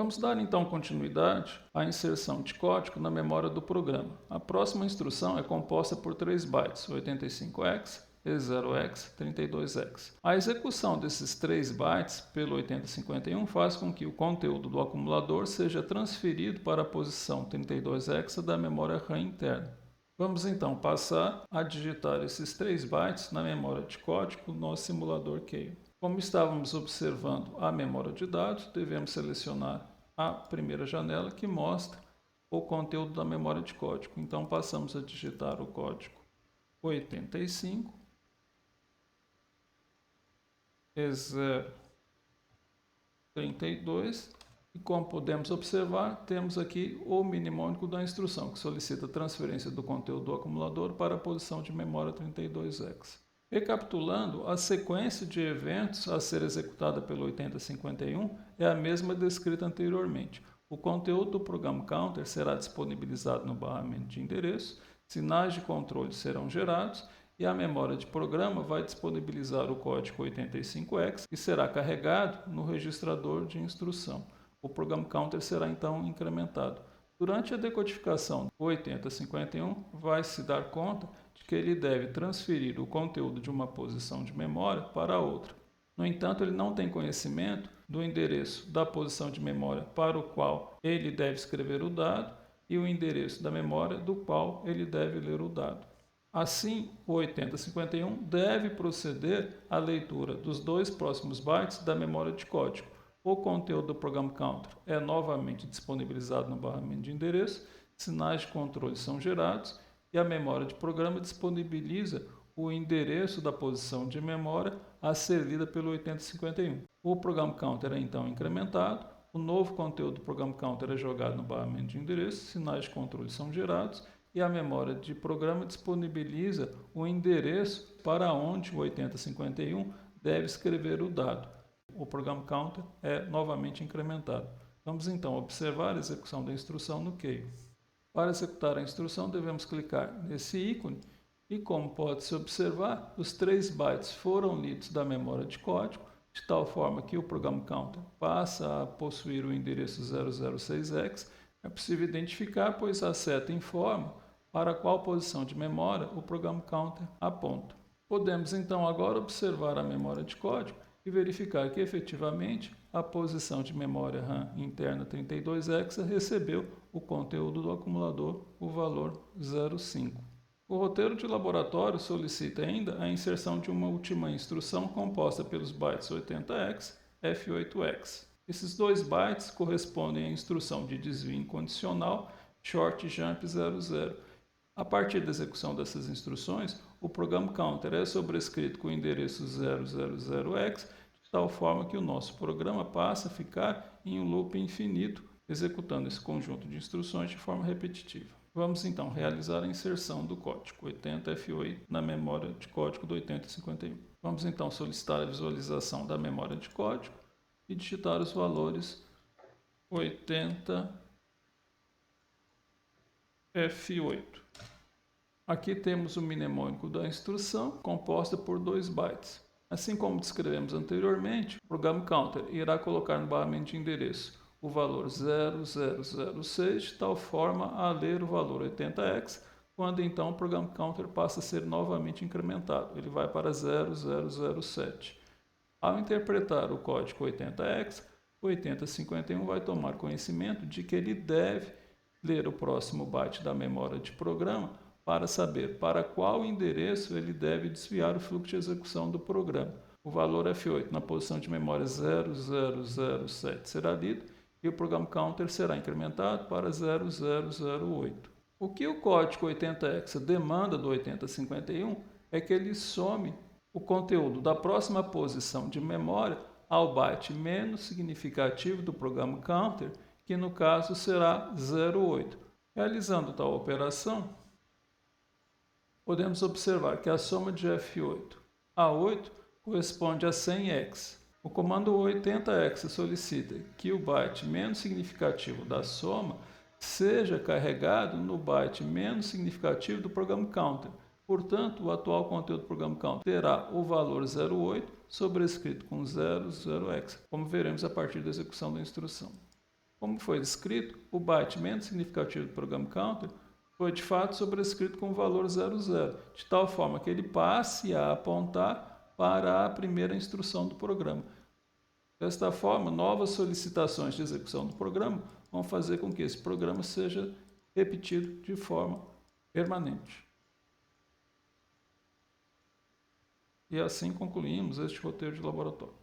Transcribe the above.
Vamos dar então continuidade à inserção de código na memória do programa. A próxima instrução é composta por 3 bytes, 85x, E0x, 32x. A execução desses 3 bytes pelo 8051 faz com que o conteúdo do acumulador seja transferido para a posição 32x da memória RAM interna. Vamos então passar a digitar esses 3 bytes na memória de código no simulador Keio. Como estávamos observando a memória de dados, devemos selecionar a primeira janela que mostra o conteúdo da memória de código. Então passamos a digitar o código 85 E032 e, como podemos observar, temos aqui o mnemônico da instrução que solicita a transferência do conteúdo do acumulador para a posição de memória 32x. Recapitulando, a sequência de eventos a ser executada pelo 8051 é a mesma descrita anteriormente. O conteúdo do programa counter será disponibilizado no barramento de endereço, sinais de controle serão gerados e a memória de programa vai disponibilizar o código 85x que será carregado no registrador de instrução. O programa counter será então incrementado. Durante a decodificação, o 8051 vai se dar conta de que ele deve transferir o conteúdo de uma posição de memória para outra. No entanto, ele não tem conhecimento do endereço da posição de memória para o qual ele deve escrever o dado e o endereço da memória do qual ele deve ler o dado. Assim, o 8051 deve proceder à leitura dos 2 próximos bytes da memória de código. O conteúdo do programa counter é novamente disponibilizado no barramento de endereço, sinais de controle são gerados e a memória de programa disponibiliza o endereço da posição de memória a ser lida pelo 8051. O programa counter é então incrementado, o novo conteúdo do programa counter é jogado no barramento de endereço, sinais de controle são gerados e a memória de programa disponibiliza o endereço para onde o 8051 deve escrever o dado. O programa counter é novamente incrementado. Vamos então observar a execução da instrução no Keio. Para executar a instrução, devemos clicar nesse ícone e, como pode-se observar, os 3 bytes foram lidos da memória de código, de tal forma que o programa counter passa a possuir o endereço 006x. É possível identificar, pois a seta informa para qual posição de memória o programa counter aponta. Podemos então agora observar a memória de código e verificar que efetivamente a posição de memória RAM interna 32x recebeu o conteúdo do acumulador, o valor 05. O roteiro de laboratório solicita ainda a inserção de uma última instrução composta pelos bytes 80x, F8x. Esses 2 bytes correspondem à instrução de desvio incondicional short jump 00. A partir da execução dessas instruções, o programa counter é sobrescrito com o endereço 000x, de tal forma que o nosso programa passa a ficar em um loop infinito, executando esse conjunto de instruções de forma repetitiva. Vamos então realizar a inserção do código 80F8 na memória de código do 8051. Vamos então solicitar a visualização da memória de código e digitar os valores 80F8. Aqui temos o mnemônico da instrução, composta por 2 bytes. Assim como descrevemos anteriormente, o programa counter irá colocar no barramento de endereço o valor 0006, de tal forma a ler o valor 80x, quando então o programa counter passa a ser novamente incrementado. Ele vai para 0007. Ao interpretar o código 80x, o 8051 vai tomar conhecimento de que ele deve ler o próximo byte da memória de programa para saber para qual endereço ele deve desviar o fluxo de execução do programa. O valor F8 na posição de memória 0007 será lido e o programa counter será incrementado para 0008. O que o código 80x demanda do 8051 é que ele some o conteúdo da próxima posição de memória ao byte menos significativo do programa counter, que no caso será 08. Realizando tal operação, podemos observar que a soma de F8 a 8 corresponde a 100x. O comando 80x solicita que o byte menos significativo da soma seja carregado no byte menos significativo do programa counter. Portanto, o atual conteúdo do programa counter terá o valor 08 sobrescrito com 00x, como veremos a partir da execução da instrução. Como foi descrito, o byte menos significativo do program counter foi de fato sobrescrito com o valor 00, de tal forma que ele passe a apontar para a primeira instrução do programa. Desta forma, novas solicitações de execução do programa vão fazer com que esse programa seja repetido de forma permanente. E assim concluímos este roteiro de laboratório.